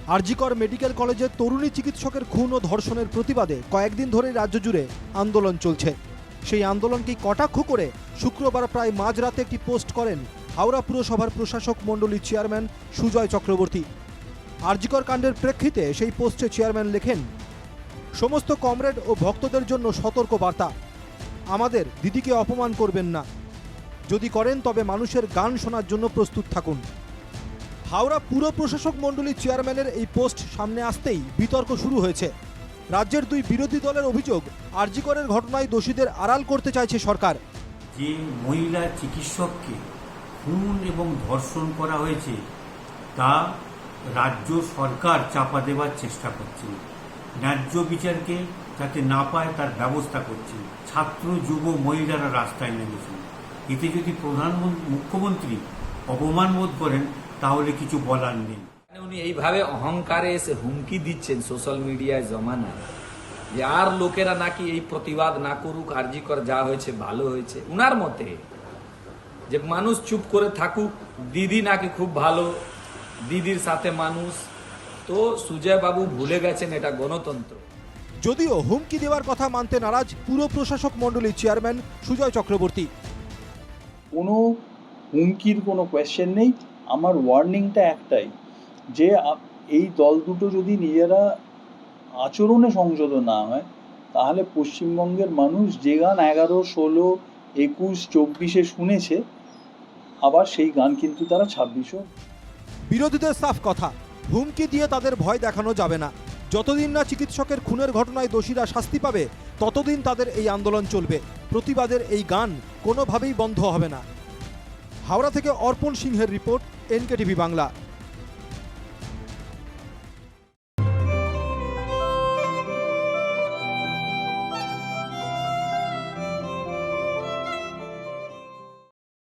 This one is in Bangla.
আরজিকর মেডিকেল কলেজের তরুণী চিকিৎসকের খুন ও ধর্ষণের প্রতিবাদে কয়েকদিন ধরে রাজ্য জুড়ে আন্দোলন চলছে। সেই আন্দোলনকে কটাক্ষ করে শুক্রবার প্রায় মাঝরাতে একটি পোস্ট করেন হাওড়া পুরসভার প্রশাসক মণ্ডলীর চেয়ারম্যান সুজয় চক্রবর্তী। আরজিকর কাণ্ডের প্রেক্ষিতে সেই পোস্টে চেয়ারম্যান লেখেন, সমস্ত কমরেড ও ভক্তদের জন্য সতর্ক বার্তা, আমাদের দিদিকে অপমান করবেন না, যদি করেন তবে মানুষের গান শোনার জন্য প্রস্তুত থাকুন। হাওড়া পুর প্রশাসক মণ্ডলীর চেয়ারম্যানের এই পোস্ট সামনে আসতেই বিতর্ক শুরু হয়েছে। রাজ্যের দুই বিরোধী দলের অভিযোগ, আরজিকরের ঘটনায় দোষীদের আড়াল করতে চাইছে সরকার। যে মহিলা চিকিৎসককে খুন এবং ধর্ষণ করা হয়েছে তা রাজ্য সরকার চাপা দেওয়ার চেষ্টা করছে, ন্যায্য বিচারকে যাতে না পায় তার ব্যবস্থা করছে। ছাত্র যুব মহিলারা রাস্তায় নেমেছে। এতে যদি মুখ্যমন্ত্রী অপমান বোধ করেন তাহলে কিছু বলার নেই। উনি এইভাবে অহংকারে এসে হুমকি দিচ্ছেন সোশ্যাল মিডিয়ায় জমানায় যে আর লোকেরা নাকি এই প্রতিবাদ না করুক, আরজিকর যা হয়েছে ভালো হয়েছে। উনার মতে যে মানুষ চুপ করে থাকুক, দিদি নাকি খুব ভালো, দিদির সাথে মানুষ। তো সুজয় বাবু ভুলে গেছেন এটা গণতন্ত্র। যদিও হুমকি দেওয়ার কথা মানতে নারাজ পুর প্রশাসক মণ্ডলীর চেয়ারম্যান সুজয় চক্রবর্তী। কোনো হুমকির কোনো কোয়েশ্চেন নেই। আমার ওয়ার্নিংটা একটাই, যে এই দল দুটো যদি নিজেরা আচরণে সংশোধন না হয় তাহলে পশ্চিমবঙ্গের মানুষ যে গান 11, 16, 21, 24-এ শুনেছে, আবার সেই গান কিন্তু তারা 26-ও। বিরোধীদের সাফ কথা, হুমকি দিয়ে তাদের ভয় দেখানো যাবে না। যতদিন না চিকিৎসকের খুনের ঘটনায় দোষীরা শাস্তি পাবে ততদিন তাদের এই আন্দোলন চলবে। প্রতিবাদের এই গান কোনোভাবেই বন্ধ হবে না। হাওড়া থেকে অর্পণ সিংহের রিপোর্ট, NKTV বাংলা।